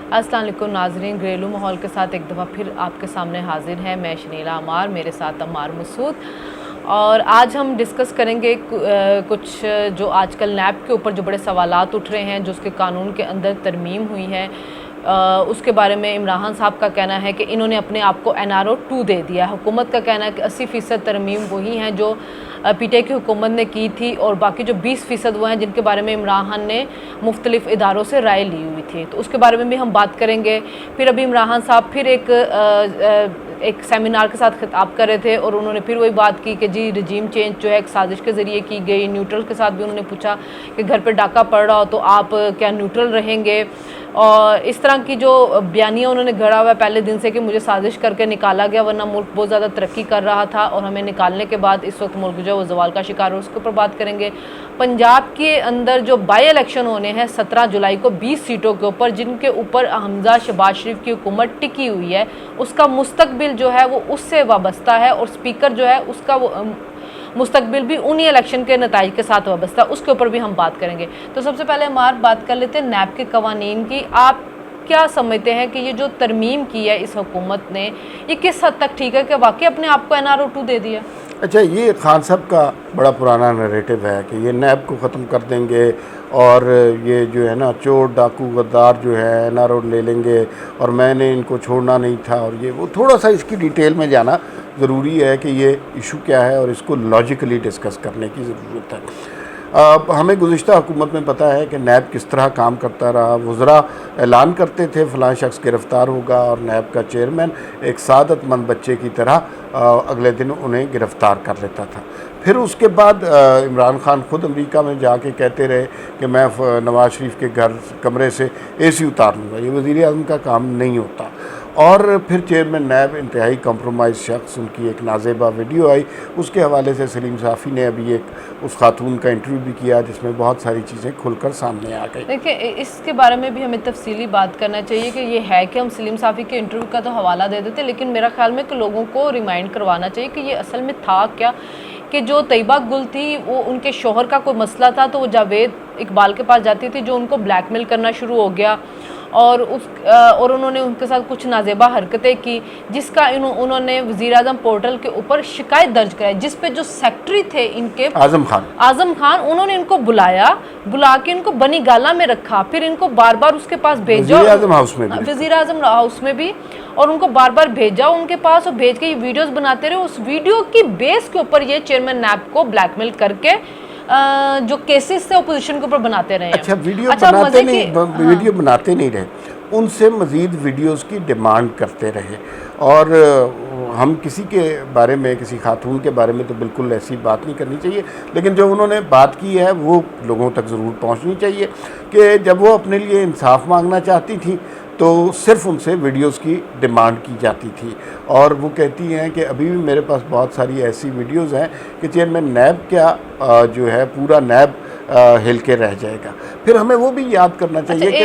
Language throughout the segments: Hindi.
अस्सलाम वालेकुम नाज़रीन, घरेलू माहौल के साथ एक दफ़ा फिर आपके सामने हाजिर है मैं शनीला अमार, मेरे साथ अमार मसूद। और आज हम डिस्कस करेंगे कुछ जो आजकल नैब के ऊपर जो बड़े सवालात उठ रहे हैं, जो उसके कानून के अंदर तरमीम हुई है, उसके बारे में इमरान साहब का कहना है कि इन्होंने अपने आप को NRO 2 दे दिया। हुकूमत का कहना है कि 80% तरमीम वही हैं जो PTI की हुकूमत ने की थी, और बाकी जो 20% वो हैं जिनके बारे में इमरान ने मुख्तलिफ़ इदारों से राय ली हुई थी। तो उसके बारे में भी हम बात करेंगे। फिर अभी इमरान साहब फिर एक सेमिनार के साथ खिताब कर रहे थे और उन्होंने फिर वही बात की कि जी रजीम चेंज जो है एक साजिश के ज़रिए की गई। न्यूट्रल के साथ भी उन्होंने पूछा कि घर पर डाका पड़ रहा हो तो आप क्या न्यूट्रल रहेंगे, और इस तरह की जो बयानियाँ उन्होंने गढ़ा हुआ है पहले दिन से कि मुझे साजिश करके निकाला गया, वरना मुल्क बहुत ज़्यादा तरक्की कर रहा था और हमें निकालने के बाद इस वक्त मुल्क जो है वो जवाल का शिकार है। उसके ऊपर बात करेंगे। पंजाब के अंदर जो बाई इलेक्शन होने हैं 17 जुलाई को 20 सीटों के ऊपर, जिनके ऊपर हमजा शहबाज शरीफ की हुकूमत टिकी हुई है, उसका मुस्तकबिल जो है वो उससे वाबस्ता है, और स्पीकर जो है उसका वो मुस्तकबिल भी उन्हीं इलेक्शन के नताइज के साथ वाबस्ता है। उसके ऊपर भी हम बात करेंगे। तो सबसे पहले हमारे बात कर लेते हैं नैब के कवानीन की। आप क्या समझते हैं कि ये जो तरमीम की है इस हुकूमत ने, ये किस हद तक ठीक है कि वाकई अपने आप को NRO 2 दे दिया? अच्छा, ये खान साहब का बड़ा पुराना नैरेटिव है कि ये नैब को ख़त्म कर देंगे और ये जो है ना चोर डाकू गद्दार जो है NRO ले लेंगे और मैंने इनको छोड़ना नहीं था, और ये वो थोड़ा सा इसकी डिटेल में जाना ज़रूरी है कि ये इशू क्या है और इसको लॉजिकली डिस्कस करने की ज़रूरत है। हमें गुज़िश्ता हुकूमत में पता है कि नैब किस तरह काम करता रहा। वज़रा ऐलान करते थे फ़लाँ शख्स गिरफ़्तार होगा, और नैब का चेयरमैन एक सादतमंद बच्चे की तरह अगले दिन उन्हें गिरफ़्तार कर लेता था। फिर उसके बाद इमरान खान ख़ुद अमेरिका में जाके कहते रहे कि मैं नवाज़ शरीफ के घर कमरे से AC उतार लूँगा। ये वज़ीर आज़म का काम नहीं होता। और फिर चेयरमैन नैब इंतहाई कॉम्प्रोमाइज़ शख्स, उनकी एक नाज़ेबा वीडियो आई, उसके हवाले से सलीम साफ़ी ने अभी एक उस खातून का इंटरव्यू भी किया जिसमें बहुत सारी चीज़ें खुलकर सामने आ गई। देखिए, इसके बारे में भी हमें तफसीली बात करना चाहिए कि ये है कि हम सलीम साफ़ी के इंटरव्यू का तो हवाला दे देते, लेकिन मेरा ख्याल में कि लोगों को रिमाइंड करवाना चाहिए कि ये असल में था क्या। कि जो तैयबा गुल थी वो उनके शोहर का कोई मसला था, तो वो जावेद इकबाल के पास जाती थी जो उनको ब्लैकमेल करना शुरू हो गया, और उन्होंने उनके साथ कुछ नाजेबा हरकतें की, जिसका उन्होंने वज़ीर आज़म पोर्टल के ऊपर शिकायत दर्ज कराई, जिस पे जो सेक्रेटरी थे इनके आज़म खान उन्होंने इनको बुला के इनको बनी गाला में रखा। फिर इनको बार बार उसके पास भेजा, वज़ीर आज़म हाउस में भी, और उनको बार बार भेजा उनके पास, और भेज के ये वीडियोस बनाते रहे। उस वीडियो की बेस के ऊपर ये चेयरमैन नैब को ब्लैकमेल करके जो केसेस थे अपोजिशन के ऊपर बनाते रहे। अच्छा, वीडियो बनाते नहीं रहे, उनसे मज़ीद वीडियोस की डिमांड करते रहे। और हम किसी के बारे में, किसी खातून के बारे में तो बिल्कुल ऐसी बात नहीं करनी चाहिए, लेकिन जो उन्होंने बात की है वो लोगों तक ज़रूर पहुंचनी चाहिए कि जब वो अपने लिए इंसाफ मांगना चाहती थी तो सिर्फ उनसे वीडियोस की डिमांड की जाती थी। और वो कहती हैं कि अभी भी मेरे पास बहुत सारी ऐसी वीडियोस हैं कि चेयरमैन नैब क्या जो है पूरा नैब हिल के रह जाएगा। फिर हमें वो भी याद करना चाहिए कि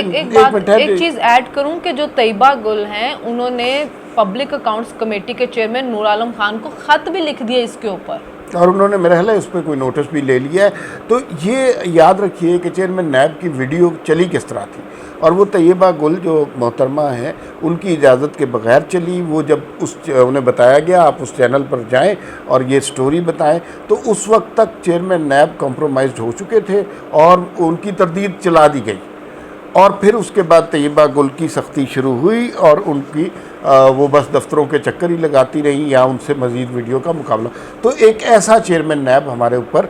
एक चीज़ ऐड करूं कि जो तैयबा गुल हैं उन्होंने पब्लिक अकाउंट्स कमेटी के चेयरमैन नूर आलम खान को ख़त भी लिख दिया इसके ऊपर, और उन्होंने मेरा ख्याल है उस पर कोई नोटिस भी ले लिया है। तो ये याद रखिए कि चेयरमैन नैब की वीडियो चली किस तरह थी, और वो तैयबा गुल जो मोहतरमा है उनकी इजाज़त के बगैर चली। वो जब उन्हें बताया गया आप उस चैनल पर जाएं और ये स्टोरी बताएं, तो उस वक्त तक चेयरमैन नैब कॉम्प्रोमाइज़ हो चुके थे और उनकी तरदीद चला दी गई। और फिर उसके बाद तैयबा गुल की सख्ती शुरू हुई और उनकी वो बस दफ्तरों के चक्कर ही लगाती रही या उनसे मज़ीद वीडियो का मुकाबला। तो एक ऐसा चेयरमैन नैब हमारे ऊपर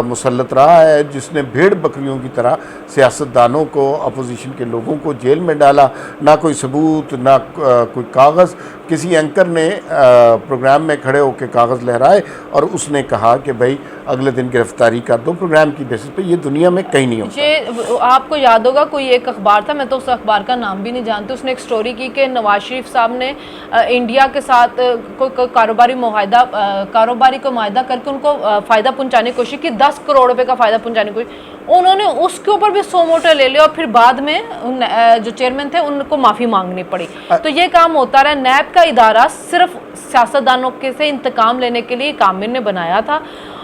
मुसल्लत रहा है जिसने भेड़ बकरियों की तरह सियासतदानों को, अपोजिशन के लोगों को जेल में डाला। ना कोई सबूत, ना कोई कागज़। किसी एंकर ने प्रोग्राम में खड़े होकर कागज़ लहराए और उसने कहा कि भाई अगले दिन गिरफ्तारी कर दो प्रोग्राम की बेसिस पे। ये दुनिया में कहीं नहीं होता। ये आपको याद होगा, कोई एक अखबार था, मैं तो उस अखबार का नाम भी नहीं जानती, उसने एक स्टोरी की कि नवाज शरीफ साहब ने इंडिया के साथ कोई कारोबारी को मुआहदा करके उनको फ़ायदा पहुंचाने की कोशिश की, 10 करोड़ रुपए का फ़ायदा पहुंचाने की कोशिश। उन्होंने उसके ऊपर भी सो मोटे ले लिया और फिर बाद में जो चेयरमैन थे उनको माफ़ी मांगनी पड़ी। तो ये काम होता रहा। नैब का इदारा सिर्फ सियासतदानों के से इंतकाम लेने के लिए कामिल ने बनाया था,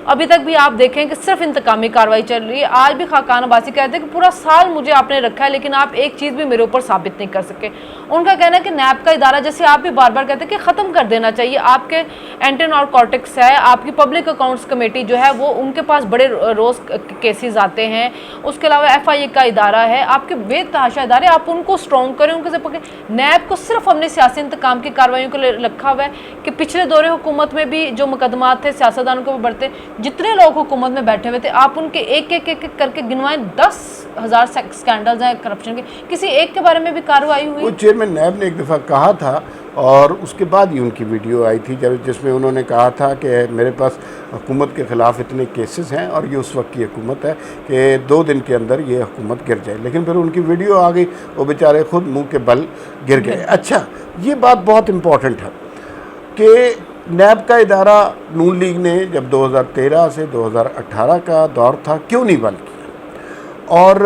अभी तक भी आप देखें कि सिर्फ इंतकामी कार्रवाई चल रही है। आज भी खाकान अब्बासी कहते हैं कि पूरा साल मुझे आपने रखा है लेकिन आप एक चीज़ भी मेरे ऊपर साबित नहीं कर सके। उनका कहना है कि नैब का इदारा, जैसे आप भी बार बार कहते हैं कि ख़त्म कर देना चाहिए। आपके एंटी नारकोटिक्स है, आपकी पब्लिक अकाउंट्स कमेटी जो है वो, उनके पास बड़े रोज़ केसेस आते हैं। उसके अलावा FIA का इदारा है, आपके बेतहाशा इदारे, आप उनको स्ट्रॉन्ग करें, उनके से पकड़ें। नैब को सिर्फ हमने सियासी इंतकाम की कार्रवाइयों को रखा हुआ है कि पिछले दौरे हुकूमत में भी जो मुकदमात थे सियासतदानों को बढ़ते, जितने लोग हुकूमत में बैठे हुए थे आप उनके एक एक एक करके गिनवाएं। 10,000 स्कैंडल्स हैं करप्शन के, किसी एक के बारे में भी कार्रवाई हुई? वो चेयरमैन नैब ने एक दफ़ा कहा था और उसके बाद ही उनकी वीडियो आई थी जिसमें उन्होंने कहा था कि मेरे पास हुकूमत के ख़िलाफ़ इतने केसेस हैं और ये उस वक्त की हुकूमत है कि 2 दिन के अंदर ये हुकूमत गिर जाए। लेकिन फिर उनकी वीडियो आ गई, वो बेचारे खुद मुंह के बल गिर गए। अच्छा, ये बात बहुत इम्पॉर्टेंट है कि नैब का इदारा नून लीग ने जब 2013 से 2018 का दौर था क्यों नहीं बंद किया? और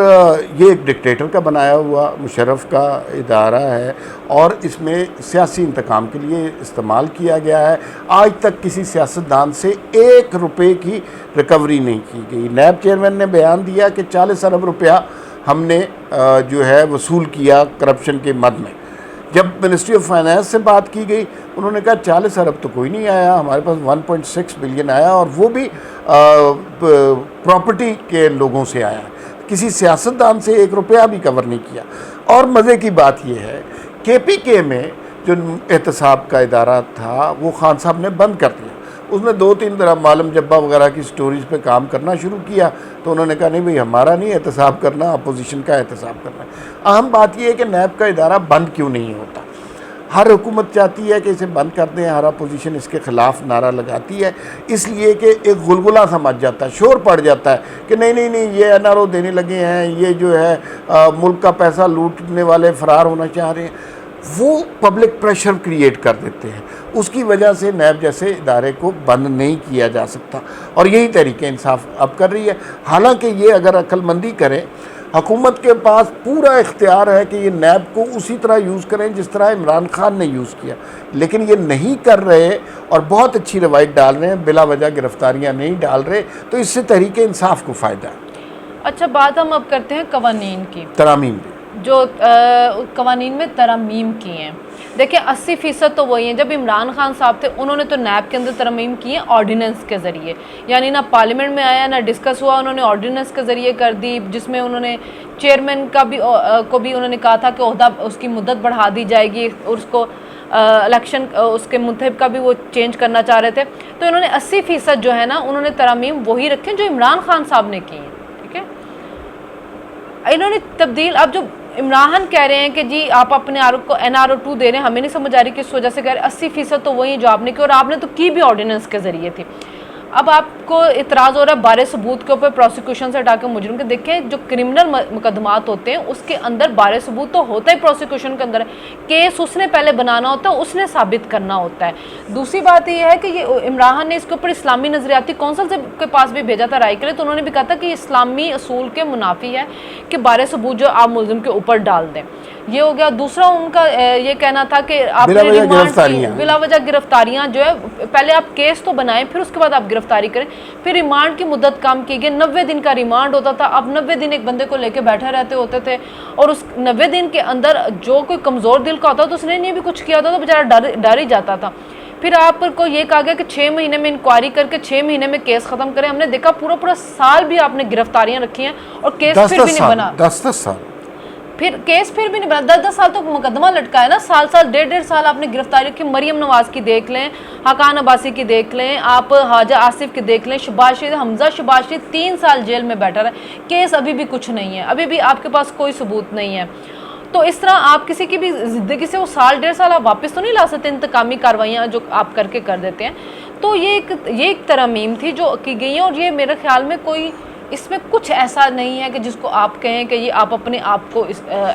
ये एक डिक्टेटर का बनाया हुआ मुशर्रफ का इदारा है और इसमें सियासी इंतकाम के लिए इस्तेमाल किया गया है। आज तक किसी सियासतदान से 1 रुपये की रिकवरी नहीं की गई। नैब चेयरमैन ने बयान दिया कि 40 अरब रुपया हमने जो है वसूल किया करप्शन के मद में। जब मिनिस्ट्री ऑफ फाइनेंस से बात की गई उन्होंने कहा 40 अरब तो कोई नहीं आया, हमारे पास 1.6 बिलियन आया और वो भी प्रॉपर्टी के लोगों से आया, किसी सियासतदान से 1 रुपया भी कवर नहीं किया। और मज़े की बात यह है KPK में जो एहतसाब का इदारा था वो खान साहब ने बंद कर दिया। उसने 2-3 तरह मालूम जब्बा वगैरह की स्टोरीज़ पे काम करना शुरू किया तो उन्होंने कहा नहीं भाई हमारा नहीं एहतसाब करना, अपोजिशन का एहतसाब करना। अहम बात यह है कि नैब का इदारा बंद क्यों नहीं होता। हर हुकूमत चाहती है कि इसे बंद कर दें, हर अपोजिशन इसके ख़िलाफ़ नारा लगाती है, इसलिए कि एक गुलगुला सा मच जाता है, शोर पड़ जाता है कि नहीं नहीं नहीं ये NRO देने लगे हैं, ये जो है मुल्क का पैसा लूटने वाले फ़रार होना चाह रहे हैं। वो पब्लिक प्रेशर क्रिएट कर देते हैं, उसकी वजह से नैब जैसे इदारे को बंद नहीं किया जा सकता और यही तहरीक इंसाफ अब कर रही है। हालांकि ये अगर अक्लमंदी करें, हुकूमत के पास पूरा इख्तियार है कि ये नैब को उसी तरह यूज़ करें जिस तरह इमरान खान ने यूज़ किया, लेकिन ये नहीं कर रहे और बहुत अच्छी रवायत डाल रहे हैं, बिला वजह गिरफ्तारियाँ नहीं डाल रहे, तो इससे तहरीक इंसाफ को फ़ायदा है। अच्छा, बात हम अब करते हैं कवानीन की, तरामीम जो कवानीन में तरमीम की हैं। देखिए 80% तो वही हैं। जब इमरान खान साहब थे उन्होंने तो नैब के अंदर तरमीम की है ऑर्डिनेंस के ज़रिए, यानी ना पार्लियामेंट में आया ना डिस्कस हुआ, उन्होंने ऑर्डिनेंस के ज़रिए कर दी, जिसमें उन्होंने चेयरमैन का भी को भी उन्होंने कहा था कि ओहदा उसकी मुद्दत बढ़ा दी जाएगी और उसको इलेक्शन उसके मुंतखब का भी वो चेंज करना चाह रहे थे। तो इन्होंने 80% जो है ना उन्होंने तरमीम वही रखे जो इमरान खान साहब ने की हैं। ठीक है, इन्होंने तब्दील, अब जो इमरान कह रहे हैं कि जी आप अपने आरोप को NRO 2 दे रहे हैं, हमें नहीं समझ आ रही किस वजह से कह रहे हैं। 80% तो वही जो आपने की और आपने तो की भी ऑर्डिनेंस के ज़रिए थी। अब आपको इतराज़ हो रहा है बारे सबूत के ऊपर प्रोसिक्यूशन से हटा के मुजरिम के। देखें जो क्रिमिनल मुकदमात होते हैं उसके अंदर बारे सबूत तो होता ही प्रोसिक्यूशन के अंदर है, केस उसने पहले बनाना होता है, उसने साबित करना होता है। दूसरी बात यह है कि ये इमरान ने इसके ऊपर इस्लामी नज़रियाती कौंसल से के पास भी भेजा था राय के लिए, तो उन्होंने भी कहा था कि इस्लामी असूल के मुनाफी है कि बारे सबूत जो आप मुलजिम के ऊपर डाल दें। ये हो गया। दूसरा उनका ये कहना था कि आपने बिला वजह गिरफ्तारियां जो है, पहले आप केस तो बनाएं फिर उसके बाद आप गिरफ्तारी करें। फिर रिमांड की मुद्दत कम की गई, 90 दिन का रिमांड होता था, अब 90 दिन एक बंदे को लेके बैठे रहते होते थे और उस 90 दिन के अंदर जो कोई कमज़ोर दिल का होता तो उसने नहीं भी कुछ किया होता तो बेचारा डर ही जाता था। फिर आपको ये कहा गया कि 6 महीने में इंक्वायरी करके 6 महीने में केस ख़त्म करें। हमने देखा पूरा साल भी आपने गिरफ्तारियां रखी हैं और केस फिर भी नहीं बना। 10 साल फिर केस फिर भी नहीं बना। 10 साल तो मुकदमा लटका है ना, साल 1.5 साल आपने गिरफ्तारी रखी। मरियम नवाज की देख लें, हकान अब्बासी की देख लें, आप हाजा आसिफ की देख लें, शहबाज शरीफ, हमजा शहबाज शरीफ 3 साल जेल में बैठा रहे, केस अभी भी कुछ नहीं है, अभी भी आपके पास कोई सबूत नहीं है। तो इस तरह आप किसी की भी ज़िंदगी से वो 1.5 साल आप वापस तो नहीं ला सकते, इंतकामी कार्रवाइयाँ जो आप करके कर देते हैं। तो ये एक तरमीम थी जो की गई है और ये मेरे ख्याल में कोई इसमें कुछ ऐसा नहीं है कि जिसको आप कहें कि ये आप अपने आप को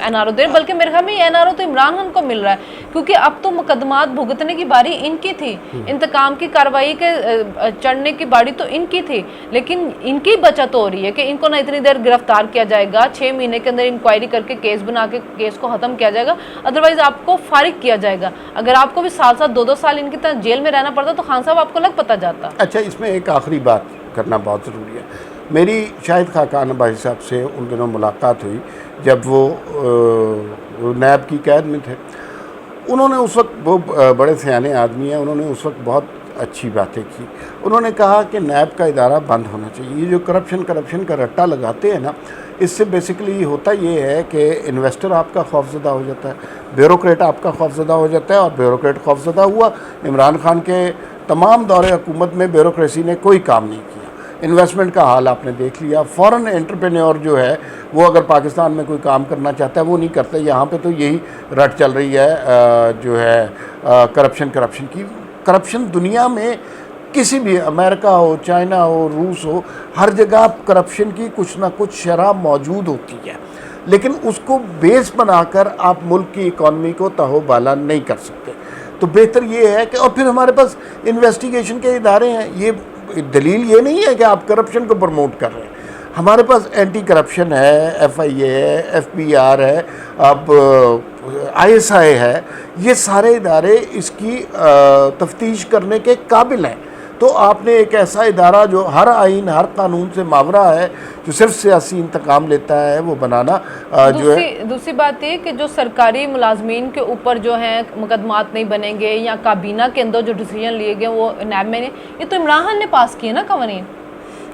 NRO दे, बल्कि मेरे ख्याल में ये NRO तो इमरान खान को मिल रहा है, क्योंकि अब तो मुकदमात भुगतने की बारी इनकी थी, इंतकाम की कार्रवाई के चढ़ने की बारी तो इनकी थी, लेकिन इनकी बचत हो रही है कि इनको ना इतनी देर गिरफ्तार किया जाएगा, 6 महीने के अंदर इंक्वायरी करके केस बना के केस को ख़त्म किया जाएगा, अदरवाइज़ आपको फारिग किया जाएगा। अगर आपको भी साल 2-2 साल इनकी तरह जेल में रहना पड़ता तो खान साहब आपको लग पता जाता। अच्छा, इसमें एक आखिरी बात करना बहुत ज़रूरी है। मेरी शाहिद खाकान अब्बासी साहब से उन दिनों मुलाकात हुई जब वो नैब की कैद में थे। उन्होंने उस वक्त, वो बड़े सियाने आदमी हैं, उन्होंने उस वक्त बहुत अच्छी बातें की। उन्होंने कहा कि नैब का इदारा बंद होना चाहिए। ये जो करप्शन का रट्टा लगाते हैं ना, इससे बेसिकली होता ये है कि इन्वेस्टर आपका खौफज़दा हो जाता है, ब्यूरोक्रेट आपका खौफज़दा हो जाता है, और ब्यूरोक्रेट खौफज़दा हुआ। इमरान खान के तमाम दौरे हुकूमत में ब्यूरोक्रेसी ने कोई काम नहीं किया। इन्वेस्टमेंट का हाल आपने देख लिया। फॉरेन एंटरप्रेन्योर जो है वो अगर पाकिस्तान में कोई काम करना चाहता है वो नहीं करता। यहाँ पे तो यही रट चल रही है जो है करप्शन की। करप्शन दुनिया में किसी भी, अमेरिका हो, चाइना हो, रूस हो, हर जगह करप्शन की कुछ ना कुछ शरह मौजूद होती है, लेकिन उसको बेस बनाकर आप मुल्क की इकॉनमी को तहोबाला नहीं कर सकते। तो बेहतर ये है कि, और फिर हमारे पास इन्वेस्टिगेशन के इदारे हैं। ये दलील ये नहीं है कि आप करप्शन को प्रमोट कर रहे हैं। हमारे पास एंटी करप्शन है, FIA है, FBR है, अब ISI है। ये सारे इदारे इसकी तफ्तीश करने के काबिल हैं। तो आपने एक ऐसा इदारा जो हर आइन, हर कानून से मावरा है, जो सिर्फ सियासी इंतकाम लेता है, वो बनाना जो है। दूसरी बात ये कि जो सरकारी मुलाजमीन के ऊपर जो है मुकदमात नहीं बनेंगे, या काबीना के अंदर जो डिसीजन लिए गए वो नैब में नहीं, ये तो इमरान खान ने पास किए ना कवानीन,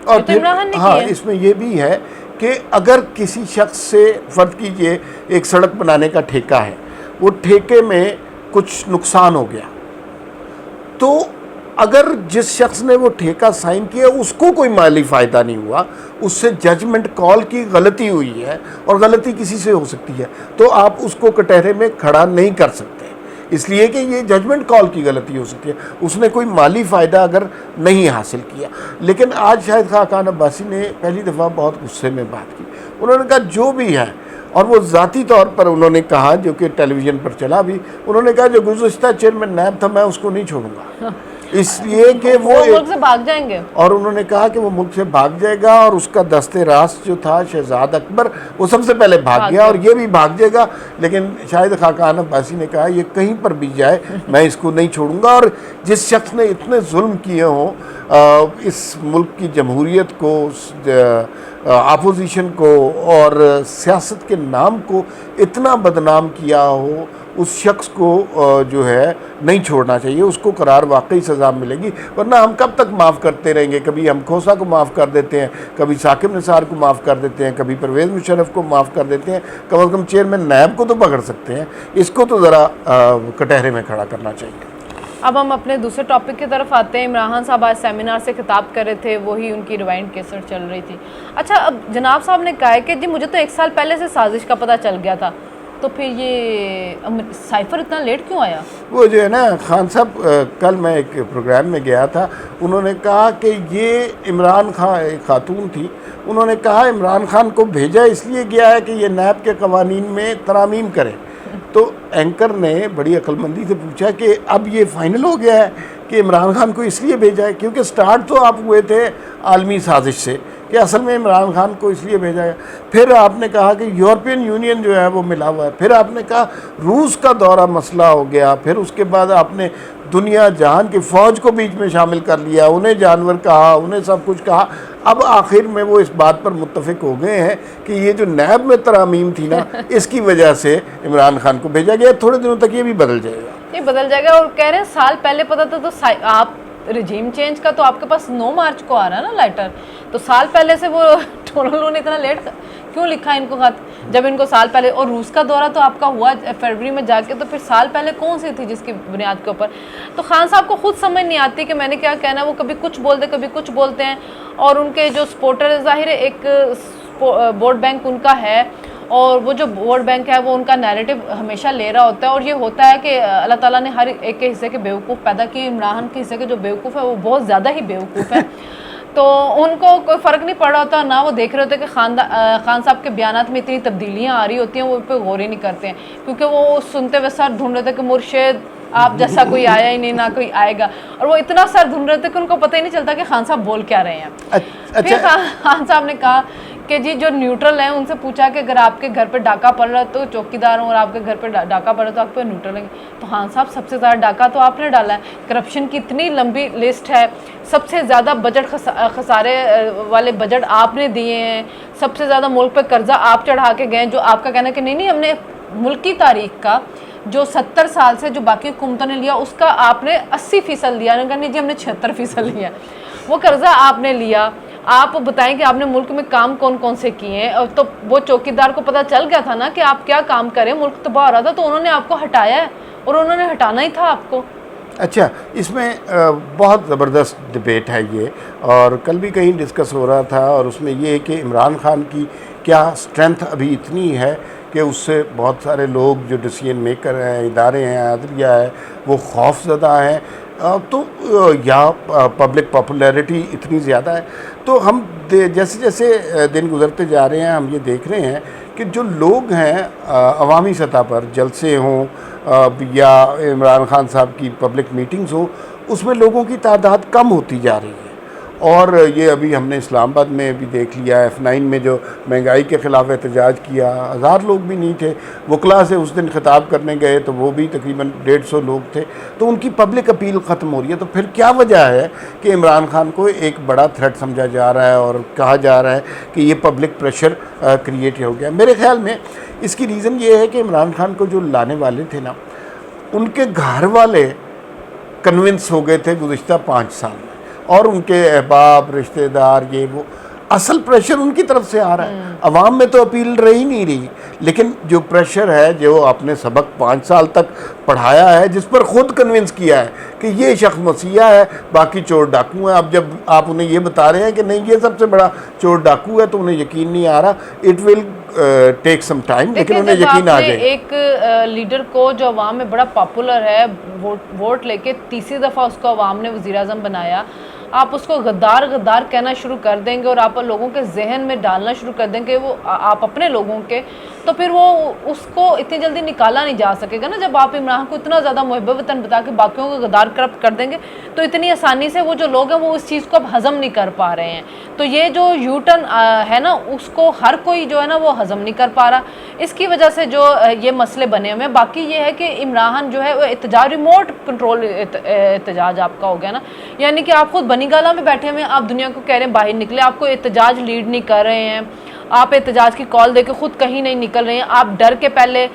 और तो इमरान खान ने हाँ, किए। इसमें ये भी है कि अगर किसी शख्स से, फ़र्ज़ कीजिए एक सड़क बनाने का ठेका है, वो ठेके में कुछ नुकसान हो गया, तो अगर जिस शख्स ने वो ठेका साइन किया उसको कोई माली फ़ायदा नहीं हुआ, उससे जजमेंट कॉल की गलती हुई है, और गलती किसी से हो सकती है, तो आप उसको कटहरे में खड़ा नहीं कर सकते, इसलिए कि ये जजमेंट कॉल की गलती हो सकती है। उसने कोई माली फ़ायदा अगर नहीं हासिल किया। लेकिन आज शाहिद खाकान अब्बासी ने पहली दफ़ा बहुत गुस्से में बात की। उन्होंने कहा जो भी है, और वो ज़ाती तौर पर उन्होंने कहा, जो कि टेलीविज़न पर चला भी, उन्होंने कहा जो गुज़श्ता चेयरमैन नैब था मैं उसको नहीं छोड़ूंगा, इसलिए कि वो मुल्क से भाग जाएंगे। और उन्होंने कहा कि वो मुल्क से भाग जाएगा, और उसका दस्ते रास्त जो था शहजाद अकबर, वो सबसे पहले भाग गया, और ये भी भाग जाएगा। लेकिन शाहिद खाकान अब्बासी ने कहा ये कहीं पर भी जाए मैं इसको नहीं छोड़ूंगा। और जिस शख्स ने इतने जुल्म किए हों इस मुल्क की जमहूरियत को, अपोजिशन को, और सियासत के नाम को इतना बदनाम किया हो, उस शख्स को जो है नहीं छोड़ना चाहिए, उसको करार वाकई सज़ा मिलेगी। वरना हम कब तक माफ़ करते रहेंगे? कभी हम खोसा को माफ़ कर देते हैं, कभी साकिब निसार को माफ़ कर देते हैं, कभी परवेज़ मुशर्रफ को माफ़ कर देते हैं। कम से कम चेयरमैन नैब को तो पकड़ सकते हैं, इसको तो ज़रा कटहरे में खड़ा करना चाहिए। अब हम अपने दूसरे टॉपिक की तरफ आते हैं। इमरान खान साहब आज सेमिनार से खिताब कर रहे थे, वही उनकी रिवाइंड केसर चल रही थी। अच्छा, अब जनाब साहब ने कहा है कि जी मुझे तो 1 साल पहले से साजिश का पता चल गया था, तो फिर ये साइफर इतना लेट क्यों आया? वो जो है ना, खान साहब, कल मैं एक प्रोग्राम में गया था, उन्होंने कहा कि ये इमरान खान, एक खातून थी, उन्होंने कहा इमरान खान को भेजा इसलिए गया है कि ये नैब के कवानीन में तरामीम करें। तो एंकर ने बड़ी अक्लमंदी से पूछा कि अब ये फाइनल हो गया है कि इमरान खान को इसलिए भेजा है, क्योंकि स्टार्ट तो आप हुए थे आलमी साजिश से कि असल में इमरान खान को इसलिए भेजा है। फिर आपने कहा कि यूरोपियन यूनियन जो है वो मिला हुआ है, फिर आपने कहा रूस का दौरा मसला हो गया, फिर उसके बाद आपने दुनिया जहान की फ़ौज को बीच में शामिल कर लिया, उन्हें जानवर कहा, उन्हें सब कुछ कहा। अब आखिर में वो इस बात पर मुत्तफिक हो गए हैं कि ये जो नैब में तरामीम थी ना, इसकी वजह से इमरान खान को भेजा गया। थोड़े दिनों तक ये भी बदल जाएगा, ये बदल जाएगा। और कह रहे हैं साल पहले पता था, तो आप रिजीम चेंज का तो आपके पास 9 मार्च को आ रहा है ना लेटर, तो साल पहले से वो टोनल ने इतना लेट क्यों लिखा इनको खत, जब इनको साल पहले। और रूस का दौरा तो आपका हुआ फरवरी में जाके, तो फिर साल पहले कौन सी थी जिसकी बुनियाद के ऊपर? तो खान साहब को खुद समझ नहीं आती कि मैंने क्या कहना। वो कभी कुछ बोलते कभी कुछ बोलते हैं, और उनके जो सपोर्टर, जाहिर है एक वोट बैंक उनका है, और वो जो वोट बैंक है वो उनका नैरेटिव हमेशा ले रहा होता है। और ये होता है कि अल्लाह ताला ने हर एक के हिस्से के बेवकूफ़ पैदा किए। इमरान के हिस्से के जो बेवकूफ़ है वो बहुत ज़्यादा ही बेवकूफ़ है। तो उनको कोई फ़र्क नहीं पड़ रहा होता ना, वो देख रहे होते कि खान साहब के बयानात में इतनी तब्दीलियाँ आ रही होती हैं, वो पे गौर ही नहीं करते हैं, क्योंकि वो सुनते हुए सर ढूंढ रहे थे कि मुर्शिद आप जैसा कोई आया ही नहीं, ना कोई आएगा। और वो इतना सर धुन रहे थे कि उनको पता ही नहीं चलता कि खान साहब बोल क्या रहे हैं। अच्छा। फिर खान साहब ने कहा कि जी जो न्यूट्रल हैं उनसे पूछा कि अगर आपके घर पे डाका पड़ रहा है तो चौकीदार हूँ, और आपके घर पे डाका पड़ रहा है तो आप पे न्यूट्रल है। तो खान साहब सबसे ज़्यादा डाका तो आपने डाला है, करप्शन की इतनी लंबी लिस्ट है, सबसे ज़्यादा बजट खसारे वाले बजट आपने दिए हैं, सबसे ज़्यादा मुल्क पे कर्जा आप चढ़ा के गए, जो आपका कहना है कि नहीं हमने मुल्क की तारीख का जो 70 साल से जो बाकी हुकूमतों ने लिया उसका आपने 80% लिया, नहीं जी हमने 76% लिया, वो कर्जा आपने लिया। आप बताएं कि आपने मुल्क में काम कौन कौन से किए हैं। और तो वो चौकीदार को पता चल गया था ना कि आप क्या काम करें, मुल्क तबाह हो रहा था, तो उन्होंने आपको हटाया है और उन्होंने हटाना ही था आपको। अच्छा, इसमें बहुत ज़बरदस्त डिबेट है ये, और कल भी कहीं डिस्कस हो रहा था, और उसमें ये है कि इमरान खान की क्या स्ट्रेंथ अभी इतनी है कि उससे बहुत सारे लोग जो डिसीजन मेकर हैं, इदारे हैं, अदलिया है, वो खौफज़दा हैं, तो या पब्लिक पॉपुलैरिटी इतनी ज़्यादा है। तो हम जैसे जैसे दिन गुजरते जा रहे हैं हम ये देख रहे हैं कि जो लोग हैं अवामी सतह पर, जलसे हों या इमरान खान साहब की पब्लिक मीटिंग्स हो, उसमें लोगों की तादाद कम होती जा रही है। और ये अभी हमने इस्लामाबाद में भी देख लिया, F9 में जो महंगाई के ख़िलाफ़ एहतजाज किया, 1000 लोग भी नहीं थे। वकला से उस दिन ख़िताब करने गए तो वो भी तकरीबन 150 लोग थे। तो उनकी पब्लिक अपील ख़त्म हो रही है। तो फिर क्या वजह है कि इमरान खान को एक बड़ा थ्रेट समझा जा रहा है और कहा जा रहा है कि ये पब्लिक प्रेशर क्रिएट हो गया? मेरे ख़्याल में इसकी रीज़न ये है कि इमरान खान को जो लाने वाले थे ना, उनके घर वाले कन्विंस हो गए थे गुज़िश्ता 5 साल में, और उनके अहबाब, रिश्तेदार, ये वो, असल प्रेशर उनकी तरफ से आ रहा है। अवाम में तो अपील रही नहीं रही, लेकिन जो प्रेशर है, जो आपने सबक 5 साल तक पढ़ाया है, जिस पर ख़ुद कन्विंस किया है कि ये शख्स मसीहा है, बाकी चोर डाकू हैं, अब जब आप उन्हें ये बता रहे हैं कि नहीं ये सबसे बड़ा चोर डाकू है, तो उन्हें यकीन नहीं आ रहा। It will take some time, लेकिन उन्हें यकीन आ जाएगा। एक लीडर को जो अवाम में बड़ा पॉपुलर है, वोट लेके तीसरी दफ़ा उसको अवाम ने वज़ीर आज़म बनाया, आप उसको गद्दार गद्दार कहना शुरू कर देंगे और आप लोगों के जहन में डालना शुरू कर देंगे वो आप अपने लोगों के, तो फिर वो उसको इतनी जल्दी निकाला नहीं जा सकेगा ना। जब आप इमरान को इतना ज़्यादा मुहब्ब वतन बता के बाकियों को गद्दार करप्ट कर देंगे, तो इतनी आसानी से वो जो लोग हैं वो उस चीज़ को अब हज़म नहीं कर पा रहे हैं। तो ये जो यू टर्न है ना, उसको हर कोई जो है ना वो हज़म नहीं कर पा रहा। इसकी वजह से जो ये मसले बने हुए हैं। बाकी ये है कि इमरान जो है वो एहतजाज, रिमोट कंट्रोल एहतजाज आपका हो गया ना, यानी कि आप खुद बनीगाला में बैठे हुए हैं, आप दुनिया को कह रहे हैं बाहर निकले, आपको एहतजाज लीड नहीं कर रहे हैं, आप एहतजाज की कॉल देके खुद कहीं नहीं निकल रहे हैं, आप डर के पहले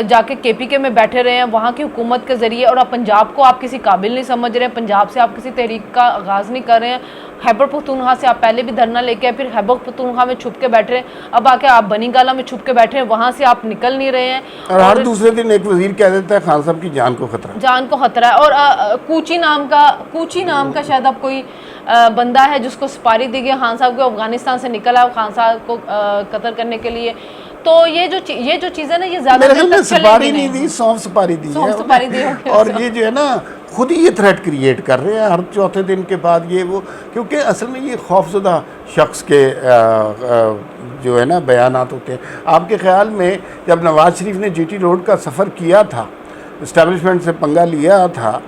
जाके KPK में बैठे रहे हैं वहाँ की हुकूमत के ज़रिए, और आप पंजाब को आप किसी काबिल नहीं समझ रहे हैं, पंजाब से आप किसी तहरीक का आगाज़ नहीं कर रहे हैं। खैबर पख्तूनख्वा से आप पहले भी धरना लेके आए, फिर खैबर पख्तूनख्वा में छुप के बैठ रहे हैं, अब आके आप बनीगाला में छुप के बैठे हैं, वहाँ से आप निकल नहीं रहे हैं। और हर दूसरे दिन एक वजीर कह देता है खान साहब की जान को खतरा, जान को खतरा है। और कूची नाम का शायद अब कोई बंदा है जिसको सुपारी दी गई खान साहब को, अफगानिस्तान से निकला खान साहब को कत्ल करने के लिए। तो ये जो चीज़ें ना, ये ज़्यादा सुपारी नहीं दी, सौंफ सुपारी दी है। और ये जो है ना खुद ही ये थ्रेट क्रिएट कर रहे हैं हर चौथे दिन के बाद ये वो, क्योंकि असल में ये खौफजदा शख्स के जो है ना बयानात होते हैं। आपके ख्याल में जब नवाज़ शरीफ ने GT रोड का सफ़र किया था, इस्टेब्लिशमेंट से पंगा लिया था,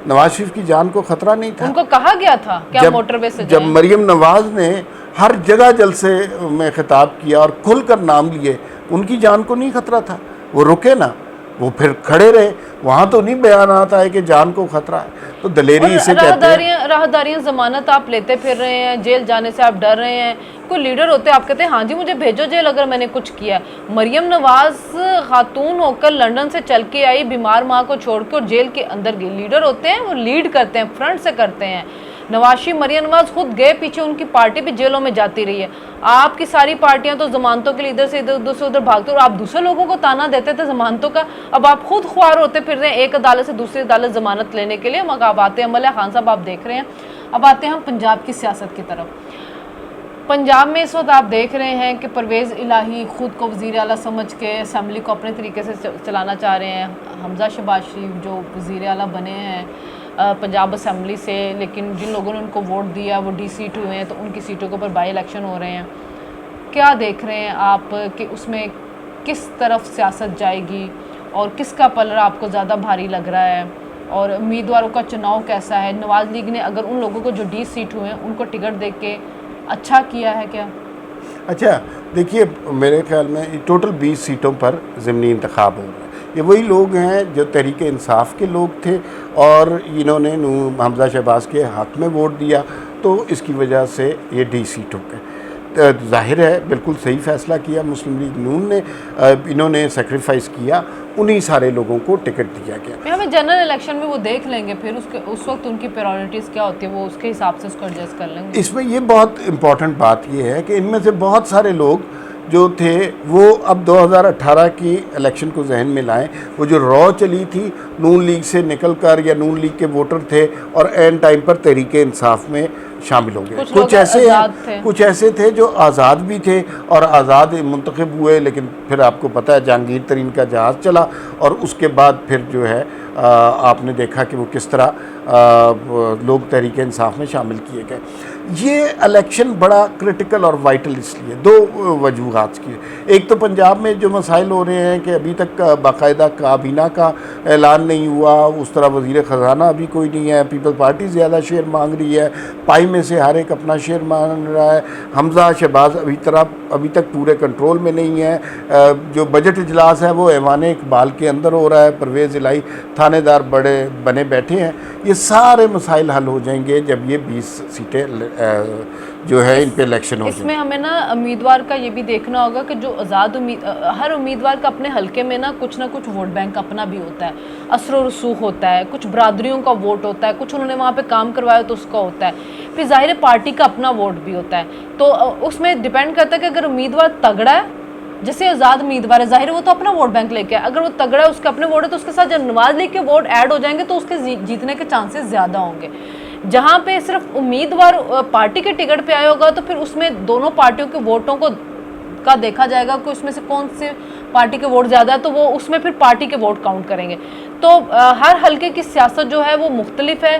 नवाज शरीफ की जान को खतरा नहीं था? उनको कहा गया था क्या मोटरवे से जब मरियम नवाज ने हर जगह जलसे में खिताब किया और खुलकर नाम लिए, उनकी जान को नहीं खतरा था? वो रुके ना, वो फिर खड़े रहे, वहाँ तो नहीं बयान आता है कि जान को खतरा है। तो दलेरी इसे कहते हैं। राहदारियाँ जमानत आप लेते फिर रहे हैं, जेल जाने से आप डर रहे हैं। कोई लीडर होते आप कहते हैं हाँ जी मुझे भेजो जेल अगर मैंने कुछ किया। मरियम नवाज खातून होकर लंदन से चल के आई, बीमार माँ को छोड़ के, और जेल के अंदर गई। लीडर होते हैं वो लीड करते हैं, फ्रंट से करते हैं। नवाशी मरियम नवाज खुद गए पीछे, उनकी पार्टी भी जेलों में जाती रही है। आपकी सारी पार्टियां तो जमानतों के लिए इधर से उधर भागते, और आप दूसरे लोगों को ताना देते थे जमानतों का। अब आप खुद ख्वार होते फिर रहे हैं एक अदालत से दूसरी अदालत जमानत लेने के लिए। अब आते हैं अमल खान साहब, आप देख रहे हैं। अब आते हैं हम पंजाब की सियासत की तरफ। पंजाब में इस वक्त आप देख रहे हैं कि परवेज़ इलाही खुद को वज़ीर आला समझ के असम्बली को अपने तरीके से चलाना चाह रहे हैं। हमजा शहबाज शरीफ जो वज़ीर आला बने हैं पंजाब असम्बली से, लेकिन जिन लोगों ने उनको वोट दिया वो D सीट हुए हैं, तो उनकी सीटों के ऊपर बाई इलेक्शन हो रहे हैं। क्या देख रहे हैं आप कि उसमें किस तरफ सियासत जाएगी, और किसका पलड़ा आपको ज़्यादा भारी लग रहा है, और उम्मीदवारों का चुनाव कैसा है? नवाज लीग ने अगर उन लोगों को जो 20 सीट हुए हैं उनको टिकट दे के अच्छा किया है क्या? अच्छा देखिए, मेरे ख्याल में टोटल 20 सीटों पर ज़िमनी इंतखाब हो रहा है। ये वही लोग हैं जो तहरीक इंसाफ के लोग थे और इन्होंने हमजा शहबाज के हक़ में वोट दिया, तो इसकी वजह से ये 20 सीट हो गए। जाहिर है बिल्कुल सही फ़ैसला किया मुस्लिम लीग नून ने, इन्होंने सेक्रीफाइस किया, उन्हीं सारे लोगों को टिकट दिया गया। हमें जनरल इलेक्शन में वो देख लेंगे, फिर उस वक्त उनकी प्रायोरिटीज़ क्या होती है वो उसके हिसाब से उसको एडजस्ट कर लेंगे। इसमें ये बहुत इम्पॉर्टेंट बात ये है कि इनमें से बहुत सारे लोग जो थे वो अब 2018 की इलेक्शन को जहन में लाएं। वो जो रॉ चली थी नून लीग से निकलकर, या नून लीग के वोटर थे और एन टाइम पर तहरीक इंसाफ में शामिल हो गए। कुछ ऐसे थे जो आज़ाद भी थे और आज़ाद मुंतखब हुए, लेकिन फिर आपको पता है जहांगीर तरीन का जहाज़ चला और उसके बाद फिर जो है आपने देखा कि वो किस तरह लोग तहरीक इंसाफ में शामिल किए गए। ये इलेक्शन बड़ा क्रिटिकल और वाइटल इसलिए दो वजूहात की। एक तो पंजाब में जो मसाइल हो रहे हैं कि अभी तक बाकायदा काबीना का ऐलान नहीं हुआ, उस तरह वज़ीर ख़जाना अभी कोई नहीं है, पीपल्स पार्टी ज़्यादा शेयर मांग रही है, पाई में से हर एक अपना शेयर मांग रहा है। हमजा शहबाज अभी तक पूरे कंट्रोल में नहीं है। जो बजट इजलास है वो ऐवान इकबाल के अंदर हो रहा है, परवेज़ इलाही थानेदार बड़े बने बैठे हैं। ये सारे मसाइल हल हो जाएंगे जब ये 20 सीटें जो है इन पे इलेक्शन हो। इसमें हमें ना उम्मीदवार का ये भी देखना होगा कि जो आज़ाद हर उम्मीदवार का अपने हलके में ना कुछ वोट बैंक अपना भी होता है, असर व रसूख होता है, कुछ बरादरियों का वोट होता है, कुछ उन्होंने वहाँ पे काम करवाया तो उसका होता है, फिर ज़ाहिर है पार्टी का अपना वोट भी होता है। तो उसमें डिपेंड करता है कि अगर उम्मीदवार तगड़ा है, जैसे आज़ाद उम्मीदवार है, जाहिर है वो तो अपना वोट बैंक लेके आए, अगर वो तगड़ा है उसके अपने वोट है तो उसके साथ जब नवाज लीग के वोट ऐड हो जाएंगे तो उसके जीतने के चांसेस ज़्यादा होंगे। जहाँ पे सिर्फ उम्मीदवार पार्टी के टिकट पे आया होगा तो फिर उसमें दोनों पार्टियों के वोटों का देखा जाएगा कि उसमें से कौन से पार्टी के वोट ज़्यादा है, तो वो उसमें फिर पार्टी के वोट काउंट करेंगे। तो हर हलके की सियासत जो है वो मुख्तलिफ है।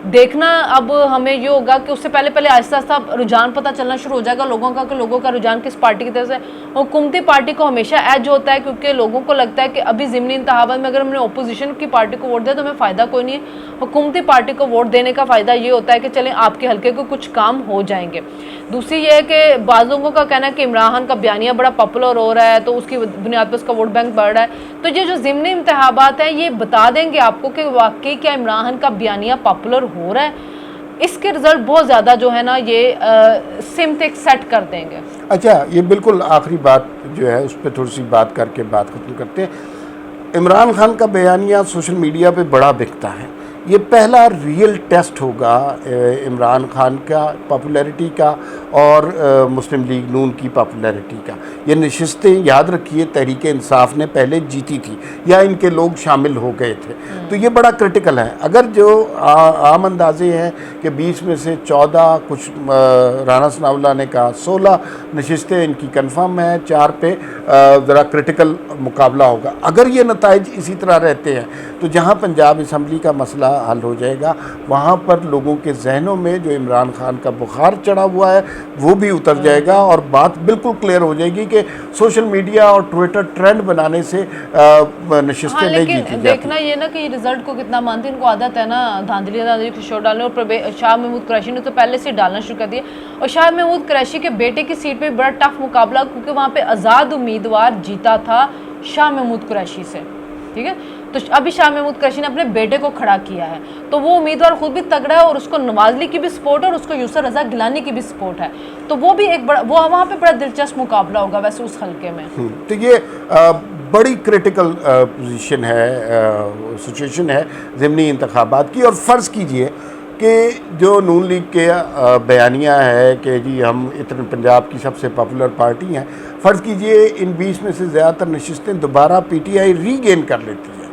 देखना अब हमें ये होगा कि उससे पहले आहिस्ता आहिस्ता रुझान पता चलना शुरू हो जाएगा लोगों का कि लोगों का रुझान किस पार्टी की तरफ से। हुकूमती पार्टी को हमेशा एज होता है क्योंकि लोगों को लगता है कि अभी ज़िमनी इंतखाबात में अगर हमने अपोजिशन की पार्टी को वोट दिया तो हमें फ़ायदा कोई नहीं है। हुकूमती पार्टी को वोट देने का फ़ायदा ये होता है कि चलें आपके हल्के को कुछ काम हो जाएंगे। दूसरी ये है कि बाज़ लोगों का कहना है कि इमरान खान का बयानिया बड़ा पॉपुलर हो रहा है तो उसकी बुनियाद पर उसका वोट बैंक बढ़ रहा है। तो ये जो ज़िमनी इंतखाबात हैं ये बता देंगे आपको कि वाकई क्या इमरान खान का बयानिया पॉपुलर हो रहा है। इसके रिजल्ट बहुत ज़्यादा जो है ना ये सिमत सेट कर देंगे। अच्छा, ये बिल्कुल आखिरी बात जो है उस पर थोड़ी सी बात करके बात ख़त्म करते हैं। इमरान खान का बयानिया सोशल मीडिया पे बड़ा बिकता है। ये पहला रियल टेस्ट होगा इमरान खान का पॉपुलैरिटी का और मुस्लिम लीग नून की पॉपुलैरिटी का। ये नशिस्तें याद रखिए तहरीक इंसाफ ने पहले जीती थी या इनके लोग शामिल हो गए थे, तो ये बड़ा क्रिटिकल है। अगर जो आम अंदाजे हैं कि 20 में से 14, कुछ राना सनाउल्लाह ने कहा 16 नशिस्तें इनकी कन्फर्म है, 4 पे ज़रा क्रिटिकल मुकाबला होगा। अगर ये नताइज इसी तरह रहते हैं तो जहाँ पंजाब असम्बली का मसला हल हो जाएगा, वहाँ पर लोगों के जहनों में जो इमरान खान का बुखार चढ़ा हुआ है वो भी उतर जाएगा और बात बिल्कुल क्लियर हो जाएगी कि सोशल मीडिया और ट्विटर ट्रेंड बनाने से नशिस्तें नहीं जीती जाती। देखना ये ना कि रिजल्ट को कितना मानते हैं, इनको आदत है ना धांधली खुशोर डालने। और शाह महमूद कुरैशी ने तो पहले से डालना शुरू कर दिया और शाह महमूद कुरैशी के बेटे की सीट पर बड़ा टफ मुकाबला क्योंकि वहाँ पर आज़ाद उम्मीदवार जीता था शाह महमूद कुरैशी से, ठीक है। तो अभी शाह महमूद कुरैशी ने अपने बेटे को खड़ा किया है तो वो उम्मीदवार खुद भी तगड़ा है और उसको नवाज लीग की भी सपोर्ट है और उसको यूसर रजा गिलानी की भी सपोर्ट है, तो वो भी एक बड़ा वो वहाँ पे बड़ा दिलचस्प मुकाबला होगा वैसे उस हल्के में। तो ये बड़ी क्रिटिकल पोजीशन है, सिचुएशन है ज़िमनी इंतखाबात की। और फ़र्ज़ कीजिए कि जो नून लीग के बयानिया है कि जी हम इतने पंजाब की सबसे पॉपुलर पार्टी हैं, फ़र्ज़ कीजिए इन 20 में से ज़्यादातर नशिस्तें दोबारा पीटीआई रीगेन कर लेती है,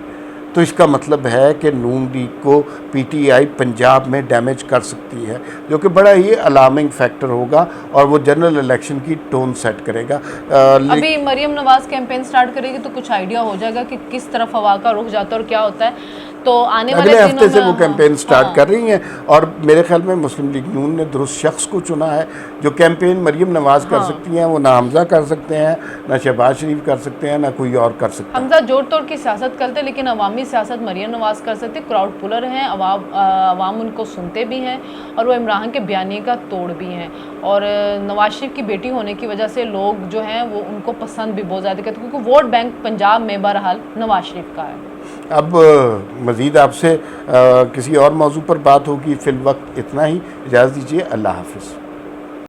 तो इसका मतलब है कि नून लीग को पीटीआई पंजाब में डैमेज कर सकती है, जो कि बड़ा ही अलार्मिंग फैक्टर होगा और वो जनरल इलेक्शन की टोन सेट करेगा। अभी मरियम नवाज़ कैंपेन स्टार्ट करेगी तो कुछ आइडिया हो जाएगा कि किस तरफ हवा का रुख जाता है और क्या होता है। तो आने अगले वाले हफ्ते दिनों से में वो कैंपेन स्टार्ट हाँ। कर रही हैं और मेरे ख्याल में मुस्लिम लीग नून ने दुरुस्त शख्स को चुना है जो कैंपेन मरीम नवाज़ कर हाँ। सकती हैं, वो ना हमजा कर सकते हैं, ना शहबाज शरीफ कर सकते हैं, ना कोई और कर सकता है। हमजा जोड़ तोड़ की सियासत करते, लेकिन अवामी सियासत मरियम नवाज कर सकते, क्राउड पुलर हैं, अवाम उनको सुनते भी हैं और वो इमरान के बयानी का तोड़ भी हैं। और नवाज शरीफ की बेटी होने की वजह से लोग जो हैं वो उनको पसंद भी बहुत ज़्यादा करते हैं, क्योंकि वोट बैंक पंजाब में बहरहाल नवाज शरीफ का है। अब मज़ीद आपसे किसी और मौजू पर बात होगी, फ़िल वक्त इतना ही, इजाज़त दीजिए, अल्लाह हाफ़िज़।